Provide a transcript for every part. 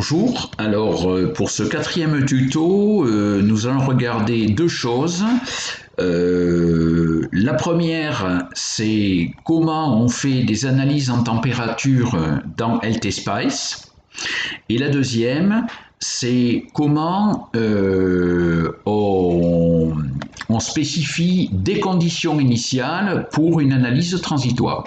Bonjour, alors pour ce quatrième tuto, nous allons regarder deux choses. La première, c'est comment on fait des analyses en température dans LTSpice. Et la deuxième, c'est comment on spécifie des conditions initiales pour une analyse transitoire.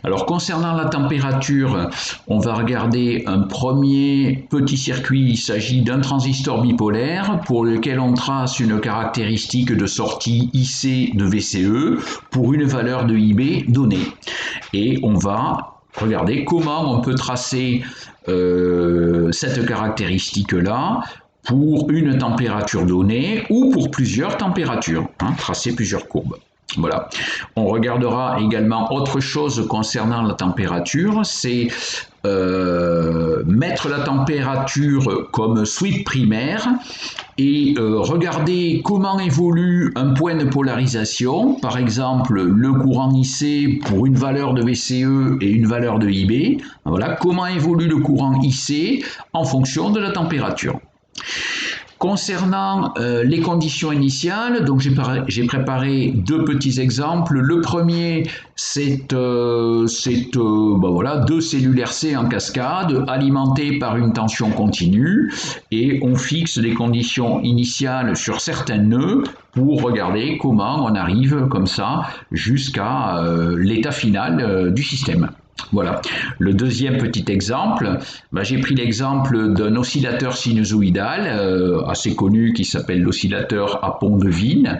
Alors concernant la température, on va regarder un premier petit circuit. Il s'agit d'un transistor bipolaire pour lequel on trace une caractéristique de sortie IC de VCE pour une valeur de IB donnée. Et on va regarder comment on peut tracer cette caractéristique-là pour une température donnée ou pour plusieurs températures, tracer plusieurs courbes. Voilà. On regardera également autre chose concernant la température, c'est mettre la température comme sweep primaire et regarder comment évolue un point de polarisation, par exemple le courant IC pour une valeur de VCE et une valeur de IB. Voilà, comment évolue le courant IC en fonction de la température. Concernant les conditions initiales, donc j'ai préparé deux petits exemples. Le premier, c'est deux cellules RC en cascade alimentées par une tension continue et on fixe les conditions initiales sur certains nœuds pour regarder comment on arrive comme ça jusqu'à l'état final du système. Voilà. Le deuxième petit exemple, j'ai pris l'exemple d'un oscillateur sinusoïdal assez connu qui s'appelle l'oscillateur à pont de Wien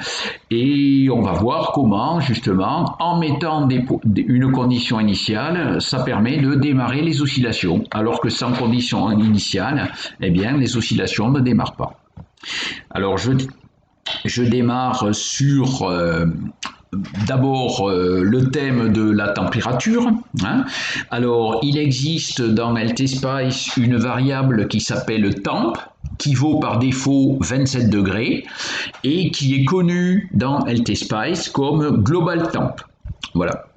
et on va voir comment justement en mettant une condition initiale, ça permet de démarrer les oscillations alors que sans condition initiale, eh bien les oscillations ne démarrent pas. Alors je démarre sur d'abord le thème de la température. Alors il existe dans LTSpice une variable qui s'appelle temp, qui vaut par défaut 27 degrés et qui est connue dans LTSpice comme global temp. Voilà.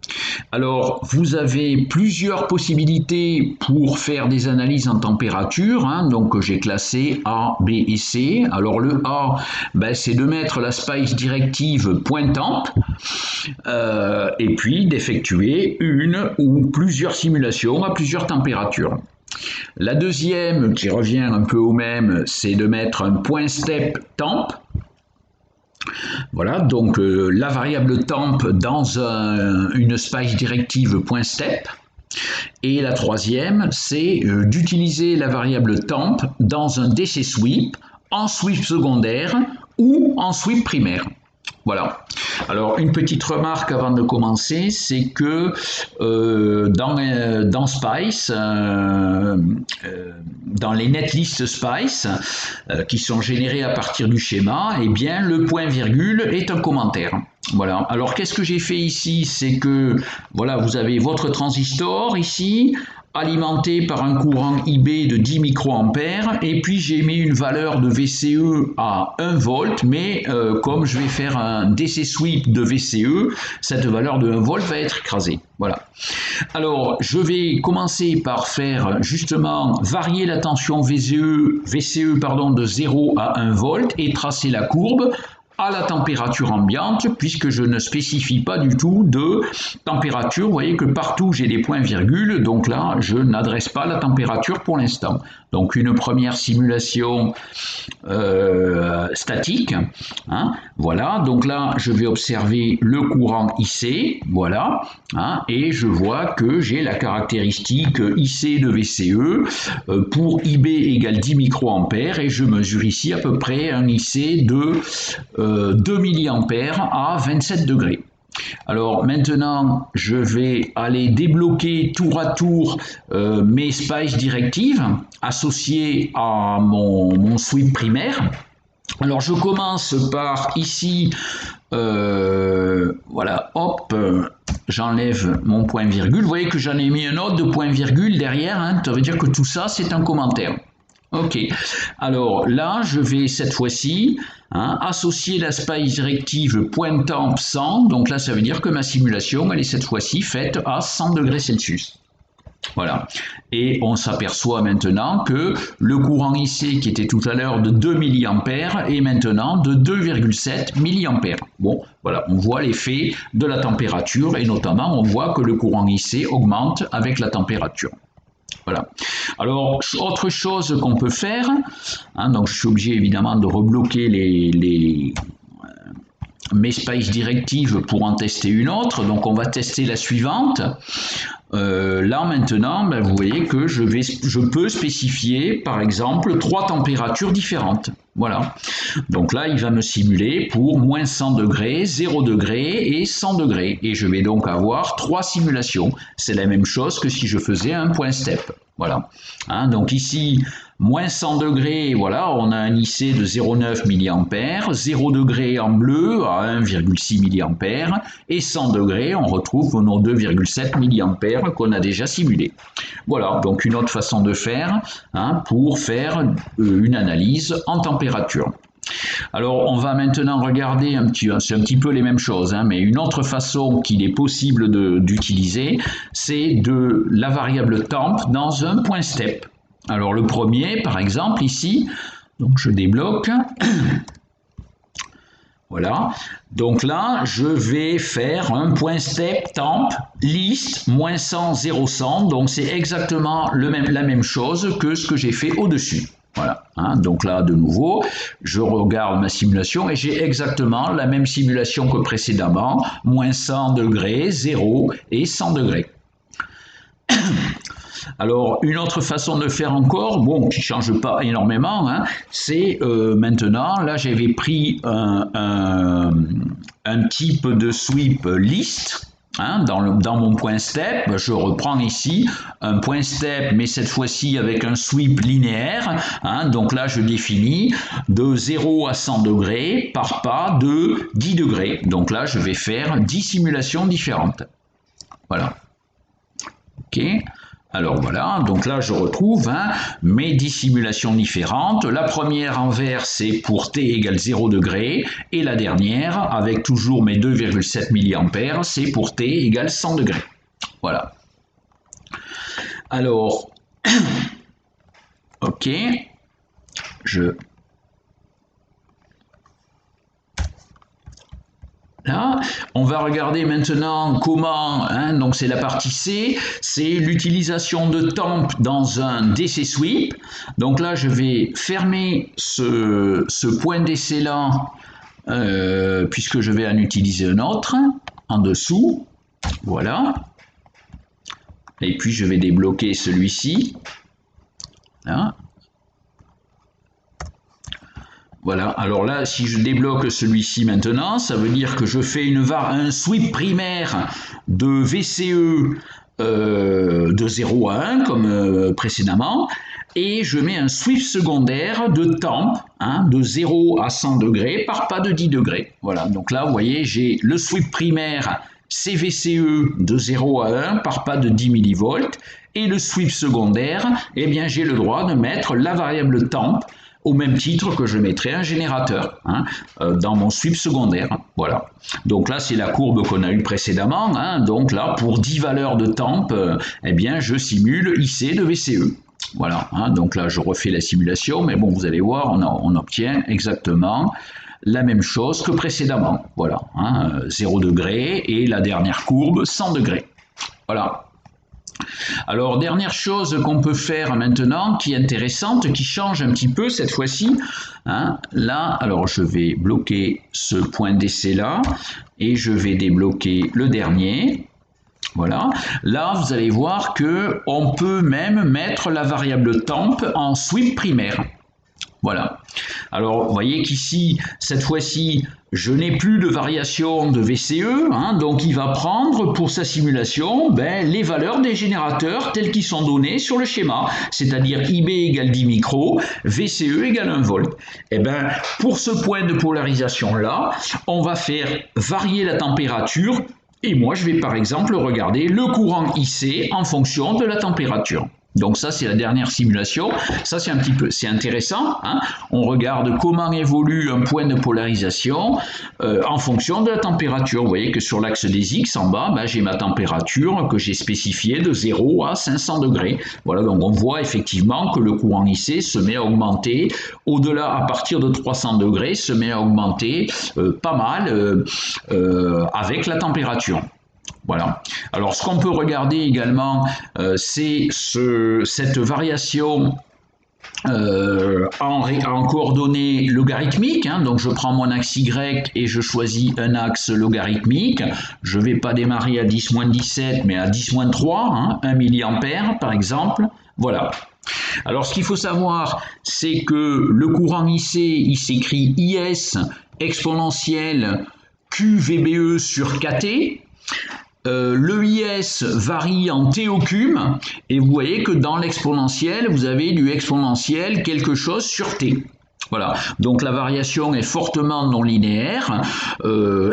Alors, vous avez plusieurs possibilités pour faire des analyses en température, donc j'ai classé A, B et C. Alors le A, c'est de mettre la spice directive .temp et puis d'effectuer une ou plusieurs simulations à plusieurs températures. La deuxième, qui revient un peu au même, c'est de mettre un .step temp. Voilà, donc la variable temp dans une spice directive .step. Et la troisième, c'est d'utiliser la variable temp dans un DC sweep, en sweep secondaire ou en sweep primaire. Voilà. Alors une petite remarque avant de commencer, c'est que dans Spice, dans les netlists Spice qui sont générés à partir du schéma, eh bien le point virgule est un commentaire. Voilà. Alors qu'est-ce que j'ai fait ici? C'est que voilà, vous avez votre transistor ici, alimenté par un courant IB de 10 microampères et puis j'ai mis une valeur de VCE à 1 volt mais comme je vais faire un DC sweep de VCE, cette valeur de 1 volt va être écrasée. Voilà. Alors je vais commencer par faire justement varier la tension VCE de 0 à 1 volt et tracer la courbe à la température ambiante puisque je ne spécifie pas du tout de température. Vous voyez que partout j'ai des points virgules, donc là je n'adresse pas la température pour l'instant. Donc une première simulation statique. Voilà, donc là je vais observer le courant IC, voilà, et je vois que j'ai la caractéristique IC de VCE pour IB égale 10 microampères et je mesure ici à peu près un IC de 2 milliampères à 27 degrés. Alors maintenant, je vais aller débloquer tour à tour mes spice directives associées à mon sweep primaire. Alors je commence par ici, voilà, hop, j'enlève mon point virgule. Vous voyez que j'en ai mis un autre de point virgule derrière, ça veut dire que tout ça c'est un commentaire. Ok, alors là je vais cette fois-ci associer la spice directive .temp 100, donc là ça veut dire que ma simulation elle est cette fois-ci faite à 100 degrés Celsius. Voilà. Et on s'aperçoit maintenant que le courant IC qui était tout à l'heure de 2 mA est maintenant de 2,7 mA. Bon, voilà, on voit l'effet de la température et notamment on voit que le courant IC augmente avec la température. Voilà. Alors, autre chose qu'on peut faire, hein, donc je suis obligé évidemment de rebloquer mes space directives pour en tester une autre. Donc on va tester la suivante. Là maintenant, ben, vous voyez que je peux spécifier par exemple 3 températures différentes. Voilà. Donc là, il va me simuler pour moins 100 degrés, 0 degrés et 100 degrés. Et je vais donc avoir 3 simulations. C'est la même chose que si je faisais un point step. Voilà. Hein, donc ici, moins 100 degrés, voilà, on a un IC de 0,9 mA, 0 degrés en bleu à 1,6 mA, et 100 degrés, on retrouve nos 2,7 mA qu'on a déjà simulé. Voilà, donc une autre façon de faire, hein, pour faire une analyse en température. Alors on va maintenant regarder c'est un petit peu les mêmes choses, hein, mais une autre façon qu'il est possible d'utiliser, c'est de la variable temp dans un point step. Alors le premier, par exemple, ici, donc je débloque. Voilà. Donc là, je vais faire un point step temp list moins 100, 0, 100. Donc c'est exactement la même chose que ce que j'ai fait au-dessus. Voilà. Hein, donc là, de nouveau, je regarde ma simulation et j'ai exactement la même simulation que précédemment. Moins 100 degrés, 0 et 100 degrés. Alors, une autre façon de faire encore, bon, qui ne change pas énormément, hein, c'est maintenant, là j'avais pris un type de sweep list, hein, dans mon point step, je reprends ici un point step, mais cette fois-ci avec un sweep linéaire, hein, donc là je définis de 0 à 100 degrés par pas de 10 degrés, donc là je vais faire 10 simulations différentes. Voilà. Ok. Alors voilà, donc là je retrouve mes 10 simulations différentes. La première en vert c'est pour T égale 0 degré et la dernière avec toujours mes 2,7 mA c'est pour T égale 100 degrés. Voilà. Alors, ok, Là, on va regarder maintenant comment, hein, donc c'est la partie C, c'est l'utilisation de temp dans un DC sweep. Donc là, je vais fermer ce point d'essai là, puisque je vais en utiliser un autre en dessous. Voilà. Et puis je vais débloquer celui-ci. Là. Voilà, alors là, si je débloque celui-ci maintenant, ça veut dire que je fais un sweep primaire de VCE de 0 à 1, comme précédemment, et je mets un sweep secondaire de temp, hein, de 0 à 100 degrés par pas de 10 degrés. Voilà, donc là, vous voyez, j'ai le sweep primaire CVCE de 0 à 1 par pas de 10 millivolts, et le sweep secondaire, eh bien, j'ai le droit de mettre la variable temp, au même titre que je mettrai un générateur, hein, dans mon sweep secondaire. Voilà. Donc là, c'est la courbe qu'on a eue précédemment. Hein. Donc là, pour 10 valeurs de temp, eh bien, je simule IC de VCE. Voilà. Hein. Donc là, je refais la simulation, mais bon, vous allez voir, on obtient exactement la même chose que précédemment. Voilà. Hein, 0 degré et la dernière courbe, 100 degrés. Voilà. Alors, dernière chose qu'on peut faire maintenant, qui est intéressante, qui change un petit peu cette fois-ci, hein, là, alors je vais bloquer ce point d'essai là, et je vais débloquer le dernier. Voilà. Là, vous allez voir qu'on peut même mettre la variable temp en sweep primaire. Voilà. Alors, vous voyez qu'ici, cette fois-ci, je n'ai plus de variation de VCE, hein, donc il va prendre pour sa simulation les valeurs des générateurs tels qu'ils sont donnés sur le schéma, c'est-à-dire IB égale 10 micros, VCE égale 1 volt. Et bien, pour ce point de polarisation-là, on va faire varier la température, et moi je vais par exemple regarder le courant IC en fonction de la température. Donc ça, c'est la dernière simulation. Ça, c'est un petit peu, c'est intéressant, hein. On regarde comment évolue un point de polarisation en fonction de la température. Vous voyez que sur l'axe des X, en bas, ben, j'ai ma température que j'ai spécifiée de 0 à 500 degrés. Voilà, donc on voit effectivement que le courant IC se met à augmenter. Au-delà, à partir de 300 degrés, se met à augmenter pas mal avec la température. Voilà. Alors, ce qu'on peut regarder également, c'est cette variation en coordonnées logarithmiques, hein. Donc je prends mon axe Y et je choisis un axe logarithmique. Je ne vais pas démarrer à 10-17, mais à 10-3, hein, 1 milliampère par exemple. Voilà. Alors ce qu'il faut savoir, c'est que le courant IC, il s'écrit IS exponentielle QVBE sur KT. Le IS varie en T au cum, et vous voyez que dans l'exponentielle, vous avez du exponentiel quelque chose sur T. Voilà, donc la variation est fortement non linéaire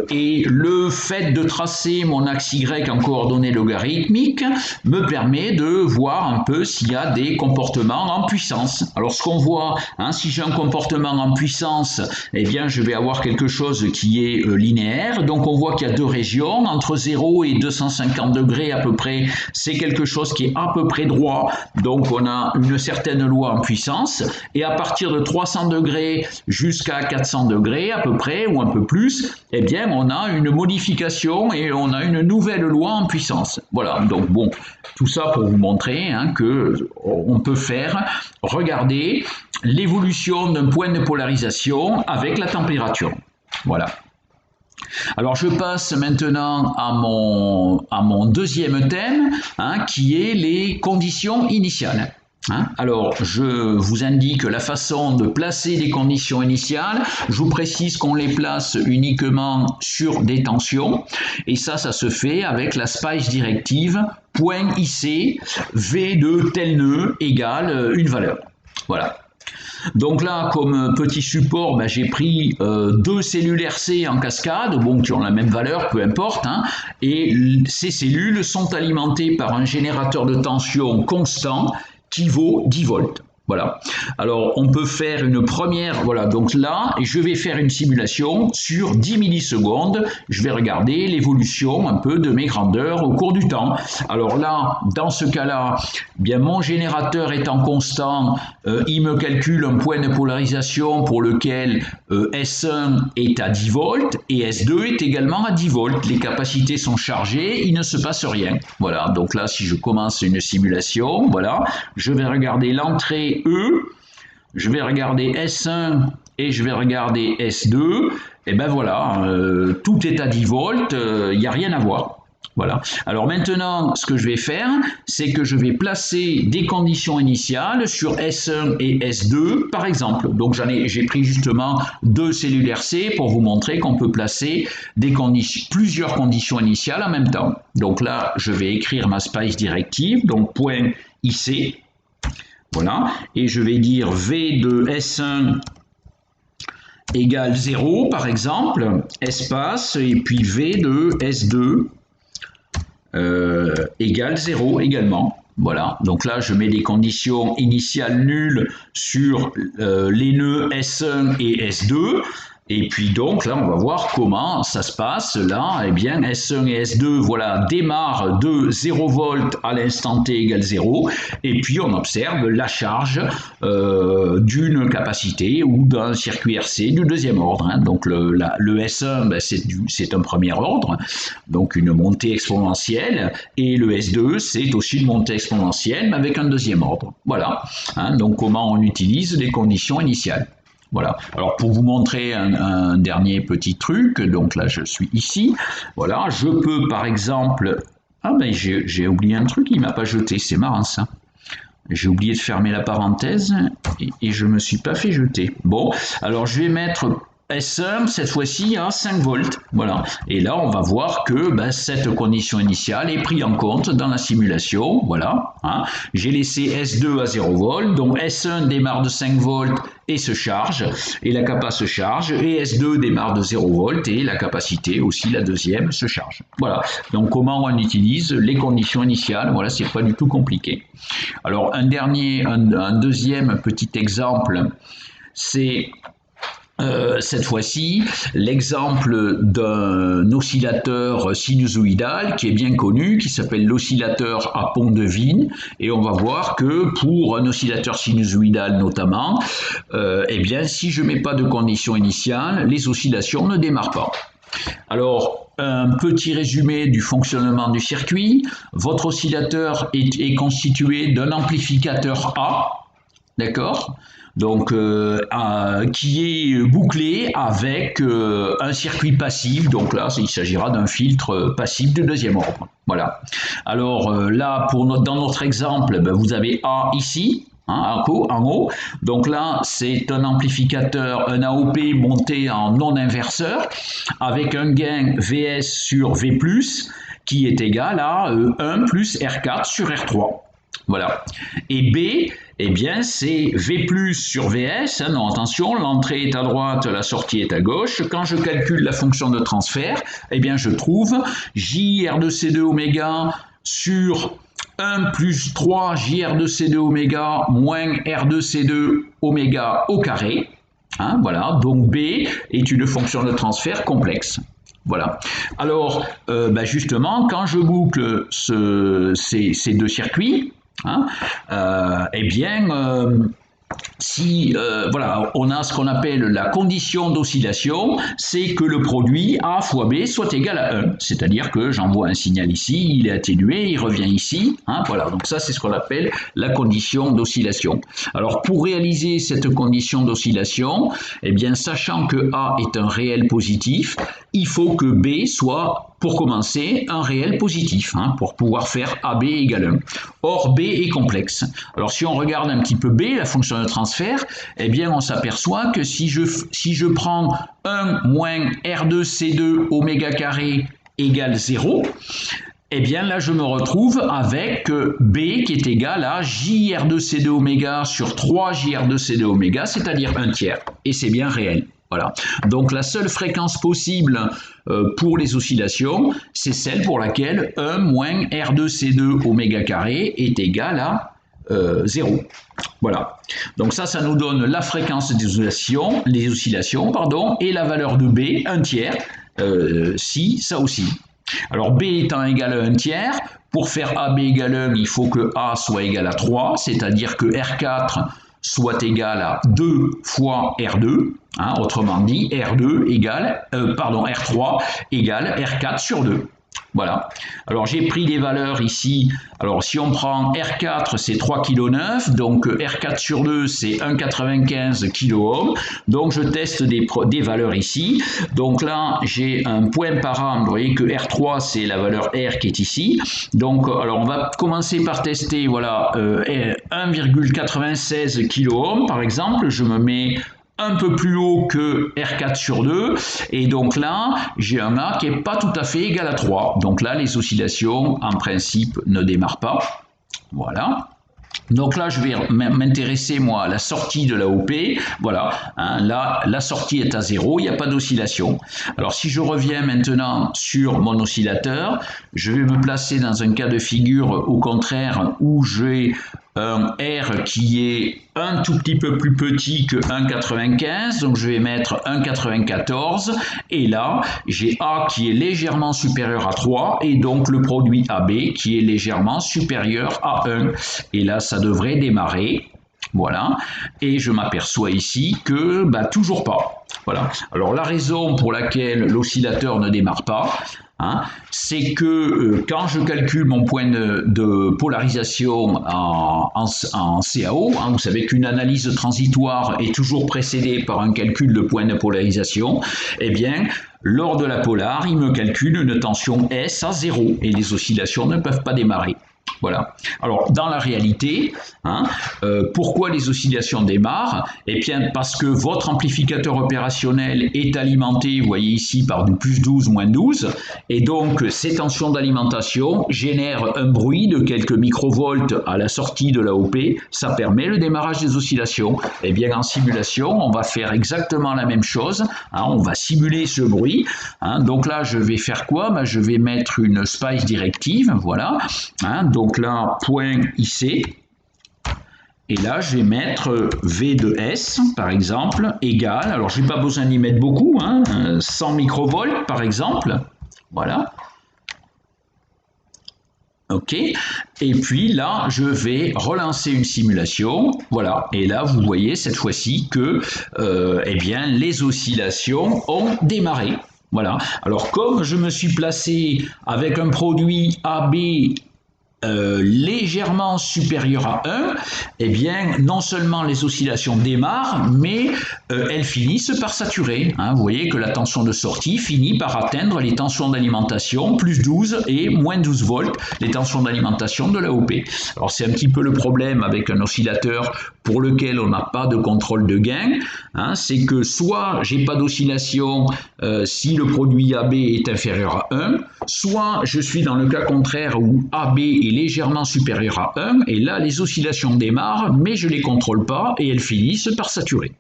et le fait de tracer mon axe Y en coordonnées logarithmiques me permet de voir un peu s'il y a des comportements en puissance. Alors ce qu'on voit, hein, si j'ai un comportement en puissance, eh bien je vais avoir quelque chose qui est linéaire. Donc on voit qu'il y a deux régions, entre 0 et 250 degrés à peu près, c'est quelque chose qui est à peu près droit. Donc on a une certaine loi en puissance, et à partir de 300 degrés jusqu'à 400 degrés à peu près, ou un peu plus, eh bien on a une modification et on a une nouvelle loi en puissance. Voilà, donc bon, tout ça pour vous montrer, hein, que on peut regarder l'évolution d'un point de polarisation avec la température. Voilà. Alors je passe maintenant à mon deuxième thème, hein, qui est les conditions initiales. Hein? Alors, je vous indique la façon de placer les conditions initiales. Je vous précise qu'on les place uniquement sur des tensions. Et ça se fait avec la SPICE directive point IC V de tel nœud égale une valeur. Voilà. Donc là, comme petit support, ben, j'ai pris deux cellules RC en cascade, bon, qui ont la même valeur, peu importe, hein, et ces cellules sont alimentées par un générateur de tension constant qui vaut 10 volts. Voilà. Alors, on peut faire une première, voilà, donc là, je vais faire une simulation sur 10 millisecondes. Je vais regarder l'évolution un peu de mes grandeurs au cours du temps. Alors là, dans ce cas-là, bien, mon générateur étant constant, il me calcule un point de polarisation pour lequel S1 est à 10 volts et S2 est également à 10 volts. Les capacités sont chargées, il ne se passe rien. Voilà, donc là, si je commence une simulation, voilà, je vais regarder l'entrée E, je vais regarder S1 et je vais regarder S2, et ben voilà, tout est à 10 volts, il n'y a rien à voir. Voilà. Alors maintenant, ce que je vais faire, c'est que je vais placer des conditions initiales sur S1 et S2, par exemple. Donc j'ai pris justement deux cellules RC pour vous montrer qu'on peut placer plusieurs conditions initiales en même temps. Donc là, je vais écrire ma SPICE directive, donc point IC. Voilà, et je vais dire V de S1 égale 0 par exemple, espace, et puis V de S2 égale 0 également. Voilà, donc là je mets des conditions initiales nulles sur les nœuds S1 et S2. Et puis donc là, on va voir comment ça se passe. Là, eh bien, S1 et S2, voilà, démarrent de 0 volts à l'instant T égale 0. Et puis, on observe la charge d'une capacité ou d'un circuit RC du deuxième ordre. Hein. Donc, le S1, ben, c'est un premier ordre, donc une montée exponentielle. Et le S2, c'est aussi une montée exponentielle, mais avec un deuxième ordre. Voilà. Hein, donc, comment on utilise les conditions initiales. Voilà. Alors pour vous montrer un dernier petit truc, donc là je suis ici, voilà, je peux par exemple, ah ben j'ai oublié un truc, il m'a pas jeté, c'est marrant ça. J'ai oublié de fermer la parenthèse et je me suis pas fait jeter. Bon, alors je vais mettre S1, cette fois-ci, à 5 volts. Voilà. Et là, on va voir que cette condition initiale est prise en compte dans la simulation. Voilà. Hein. J'ai laissé S2 à 0 volts. Donc S1 démarre de 5 volts et se charge. Et la capa se charge. Et S2 démarre de 0 volts et la capacité aussi, la deuxième, se charge. Voilà. Donc comment on utilise les conditions initiales. Voilà, c'est pas du tout compliqué. Alors un deuxième petit exemple, c'est cette fois-ci, l'exemple d'un oscillateur sinusoïdal qui est bien connu, qui s'appelle l'oscillateur à pont de Wien. Et on va voir que pour un oscillateur sinusoïdal notamment, eh bien, si je ne mets pas de condition initiale, les oscillations ne démarrent pas. Alors, un petit résumé du fonctionnement du circuit. Votre oscillateur est constitué d'un amplificateur A, d'accord ? Donc qui est bouclé avec un circuit passif. Donc là, il s'agira d'un filtre passif de deuxième ordre. Voilà. Alors là, dans notre exemple, vous avez A ici, hein, en haut. Donc là, c'est un amplificateur, un AOP monté en non-inverseur avec un gain VS sur V+, qui est égal à 1 plus R4 sur R3. Voilà. Et B, eh bien, c'est V plus sur VS. Hein, non, attention, l'entrée est à droite, la sortie est à gauche. Quand je calcule la fonction de transfert, eh bien, je trouve JR2C2 oméga sur 1 plus 3 JR2C2 oméga moins R2C2 oméga au carré. Hein, voilà. Donc B est une fonction de transfert complexe. Voilà. Alors, justement, quand je boucle ces deux circuits, hein, eh bien, voilà, on a ce qu'on appelle la condition d'oscillation, c'est que le produit A fois B soit égal à 1. C'est-à-dire que j'envoie un signal ici, il est atténué, il revient ici. Hein, voilà, donc ça c'est ce qu'on appelle la condition d'oscillation. Alors pour réaliser cette condition d'oscillation, eh bien, sachant que A est un réel positif, il faut que B soit, pour commencer, un réel positif, hein, pour pouvoir faire AB égale 1. Or, B est complexe. Alors, si on regarde un petit peu B, la fonction de transfert, eh bien, on s'aperçoit que si je prends 1 moins R2C2 oméga carré égale 0, eh bien, là, je me retrouve avec B qui est égal à JR2C2 oméga sur 3 JR2C2 oméga, c'est-à-dire 1 tiers. Et c'est bien réel. Voilà. Donc la seule fréquence possible pour les oscillations, c'est celle pour laquelle 1 moins R2C2 oméga carré est égal à 0. Voilà. Donc ça nous donne la fréquence des oscillations, et la valeur de B, 1 tiers, si, ça aussi. Alors B étant égal à 1 tiers, pour faire AB égale 1, il faut que A soit égal à 3, c'est-à-dire que R4 soit égal à 2 fois R2, hein, autrement dit R3 égale R4 sur 2. Voilà. Alors j'ai pris les valeurs ici. Alors si on prend R4 c'est 3,9 kg, donc R4 sur 2 c'est 1,95 kΩ. Donc je teste des valeurs ici. Donc là j'ai un point par an. Vous voyez que R3 c'est la valeur R qui est ici. Donc alors on va commencer par tester, voilà, 1,96 kΩ par exemple. Je me mets un peu plus haut que R4 sur 2, et donc là, j'ai un A qui n'est pas tout à fait égal à 3. Donc là, les oscillations, en principe, ne démarrent pas. Voilà. Donc là, je vais m'intéresser, moi, à la sortie de l'AOP. Voilà, hein, là, la sortie est à 0, il n'y a pas d'oscillation. Alors, si je reviens maintenant sur mon oscillateur, je vais me placer dans un cas de figure, au contraire, où j'ai un R qui est un tout petit peu plus petit que 1,95, donc je vais mettre 1,94, et là j'ai A qui est légèrement supérieur à 3, et donc le produit AB qui est légèrement supérieur à 1, et là ça devrait démarrer. Voilà, et je m'aperçois ici que toujours pas. Voilà. Alors la raison pour laquelle l'oscillateur ne démarre pas, hein, c'est que quand je calcule mon point de polarisation en CAO, hein, vous savez qu'une analyse transitoire est toujours précédée par un calcul de point de polarisation, eh bien lors de la polar, il me calcule une tension S à 0 et les oscillations ne peuvent pas démarrer. Voilà. Alors, dans la réalité, hein, pourquoi les oscillations démarrent? Eh bien, parce que votre amplificateur opérationnel est alimenté, vous voyez ici, par du plus 12, moins 12, et donc ces tensions d'alimentation génèrent un bruit de quelques microvolts à la sortie de l'AOP. Ça permet le démarrage des oscillations. Eh bien, en simulation, on va faire exactement la même chose. Hein, on va simuler ce bruit. Hein, donc là, je vais faire quoi? Ben, je vais mettre une spice directive, voilà. Hein, donc là, point IC, et là je vais mettre V de S par exemple, égal, alors je n'ai pas besoin d'y mettre beaucoup, hein, 100 microvolts par exemple, voilà. Ok, et puis là, je vais relancer une simulation, voilà, et là, vous voyez cette fois-ci que eh bien, les oscillations ont démarré. Voilà. Alors, comme je me suis placé avec un produit AB légèrement supérieur à 1, eh bien, non seulement les oscillations démarrent, mais elles finissent par saturer. Hein. Vous voyez que la tension de sortie finit par atteindre les tensions d'alimentation, plus 12 et moins 12 volts, les tensions d'alimentation de l'AOP. Alors, c'est un petit peu le problème avec un oscillateur pour lequel on n'a pas de contrôle de gain, hein, c'est que soit j'ai pas d'oscillation si le produit AB est inférieur à 1, soit je suis dans le cas contraire où AB est légèrement supérieur à 1, et là les oscillations démarrent, mais je ne les contrôle pas, et elles finissent par saturer.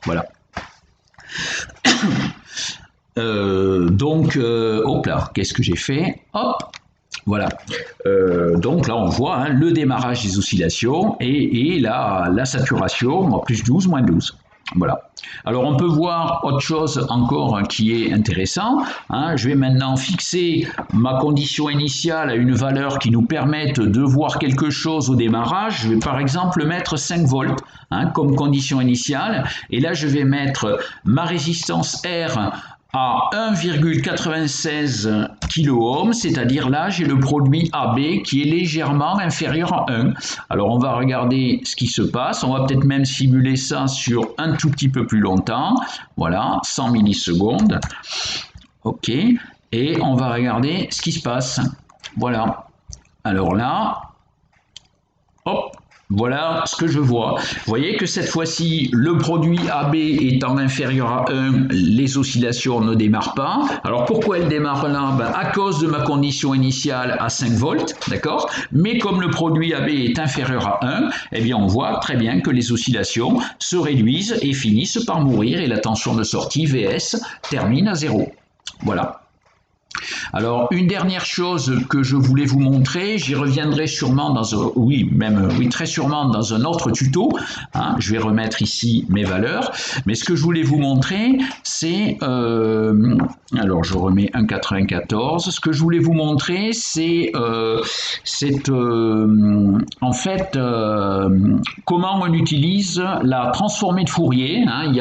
Voilà. Hop là, qu'est-ce que j'ai fait? Hop, voilà. Donc là, on voit hein, le démarrage des oscillations et la saturation, plus 12, moins 12. Voilà. Alors on peut voir autre chose encore qui est intéressant. Hein. Je vais maintenant fixer ma condition initiale à une valeur qui nous permette de voir quelque chose au démarrage. Je vais par exemple mettre 5 volts hein, comme condition initiale. Et là je vais mettre ma résistance R à 1,96 kΩ, c'est-à-dire là j'ai le produit AB qui est légèrement inférieur à 1. Alors on va regarder ce qui se passe, on va peut-être même simuler ça sur un tout petit peu plus longtemps, voilà, 100 millisecondes, ok, et on va regarder ce qui se passe, voilà. Alors là, hop, voilà ce que je vois. Vous voyez que cette fois-ci, le produit AB étant inférieur à 1, les oscillations ne démarrent pas. Alors pourquoi elles démarrent là? Ben, à cause de ma condition initiale à 5 volts, d'accord? Mais comme le produit AB est inférieur à 1, eh bien on voit très bien que les oscillations se réduisent et finissent par mourir et la tension de sortie VS termine à 0. Voilà. Alors, une dernière chose que je voulais vous montrer, j'y reviendrai sûrement très sûrement dans un autre tuto. Hein, je vais remettre ici mes valeurs. Mais ce que je voulais vous montrer, c'est... alors, je remets 1,94. Ce que je voulais vous montrer, c'est en fait comment on utilise la transformée de Fourier. Hein,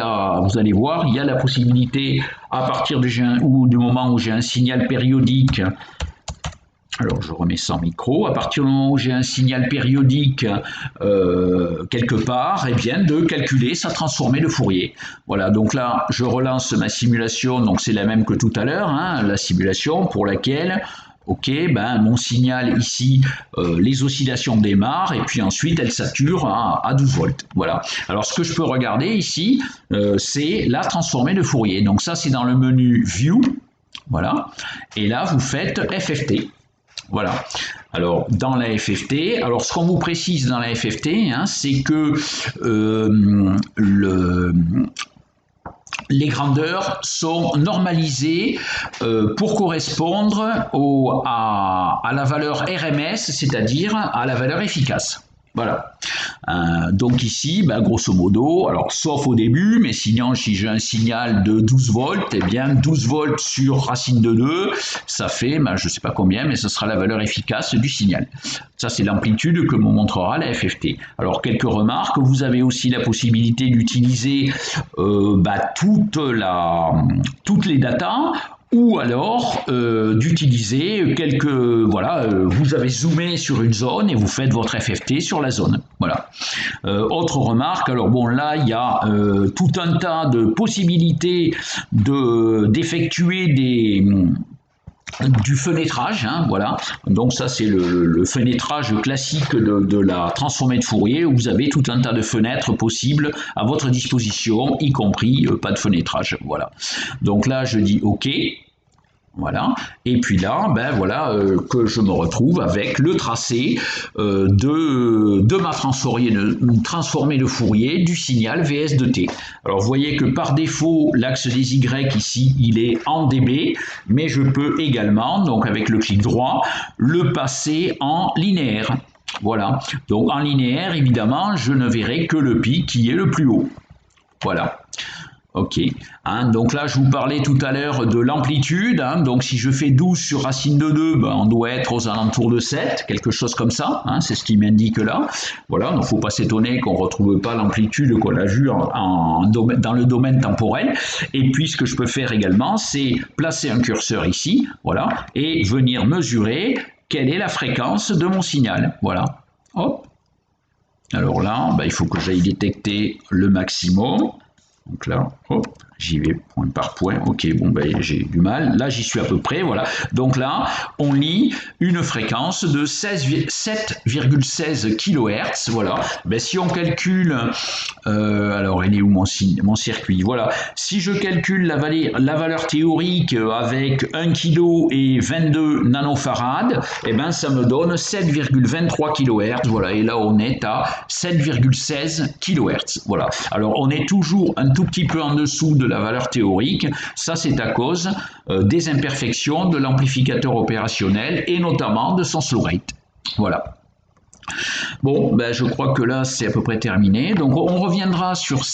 vous allez voir, il y a la possibilité à partir du moment où j'ai un signal périodique, alors je remets sans micro, à partir du moment où j'ai un signal périodique quelque part, eh bien de calculer sa transformée de Fourier. Voilà, donc là je relance ma simulation, donc c'est la même que tout à l'heure, hein, la simulation pour laquelle ok, ben mon signal ici, les oscillations démarrent et puis ensuite elles saturent à 12 volts. Voilà. Alors ce que je peux regarder ici, c'est la transformée de Fourier. Donc ça c'est dans le menu View, voilà. Et là vous faites FFT. Voilà. Alors, dans la FFT, alors ce qu'on vous précise dans la FFT, hein, c'est que les grandeurs sont normalisées pour correspondre à la valeur RMS, c'est-à-dire à la valeur efficace. Voilà. Donc ici, ben, grosso modo, alors sauf au début, mais sinon si j'ai un signal de 12 volts, eh bien 12 volts sur racine de 2, ça fait, ben, je ne sais pas combien, mais ce sera la valeur efficace du signal. Ça c'est l'amplitude que me montrera la FFT. Alors quelques remarques, vous avez aussi la possibilité d'utiliser toutes les datas, ou alors d'utiliser vous avez zoomé sur une zone et vous faites votre FFT sur la zone. Voilà. Autre remarque, alors bon là il y a tout un tas de possibilités d'effectuer du fenêtrage, hein, voilà. Donc ça c'est le fenêtrage classique de la transformée de Fourier, où vous avez tout un tas de fenêtres possibles à votre disposition, y compris pas de fenêtrage, voilà. Donc là je dis OK. Voilà. Et puis là, ben voilà, que je me retrouve avec le tracé de ma transformée de Fourier du signal VS de T. Alors vous voyez que par défaut, l'axe des Y ici, il est en dB, mais je peux également, donc avec le clic droit, le passer en linéaire. Voilà. Donc en linéaire, évidemment, je ne verrai que le pic qui est le plus haut. Voilà. Ok, hein, donc là je vous parlais tout à l'heure de l'amplitude, hein, donc si je fais 12 sur racine de 2, ben, on doit être aux alentours de 7, quelque chose comme ça, hein, c'est ce qui m'indique là. Voilà, donc il ne faut pas s'étonner qu'on ne retrouve pas l'amplitude qu'on a vue dans le domaine temporel. Et puis ce que je peux faire également, c'est placer un curseur ici, voilà, et venir mesurer quelle est la fréquence de mon signal. Voilà, hop. Alors là, ben, il faut que j'aille détecter le maximum. Donc là, hop, j'y vais point par point. Ok, bon, ben, j'ai du mal. Là, j'y suis à peu près, voilà. Donc là, on lit une fréquence de 7,16 kHz. Voilà. Ben, si on calcule, alors, il est où mon circuit? Voilà. Si je calcule la valeur théorique avec 1 kg et 22 nanofarad, eh ben, ça me donne 7,23 kHz. Voilà. Et là, on est à 7,16 kHz. Voilà. Alors, on est toujours un tout petit peu en dessous de la valeur théorique. Ça, c'est à cause des imperfections de l'amplificateur opérationnel et notamment de son slew rate. Voilà. Bon, ben, je crois que là c'est à peu près terminé. Donc on reviendra sur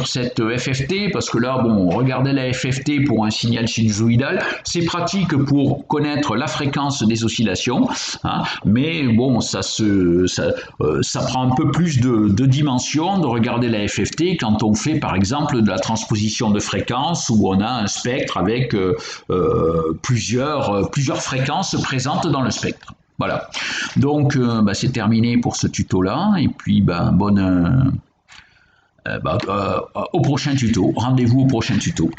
cette FFT parce que là, bon, regardez la FFT pour un signal sinusoïdal, c'est pratique pour connaître la fréquence des oscillations, hein, mais bon, ça prend un peu plus de dimension de regarder la FFT quand on fait par exemple de la transposition de fréquences où on a un spectre avec plusieurs fréquences présentes dans le spectre. Voilà, donc bah, c'est terminé pour ce tuto-là, et puis bah, au prochain tuto, rendez-vous au prochain tuto.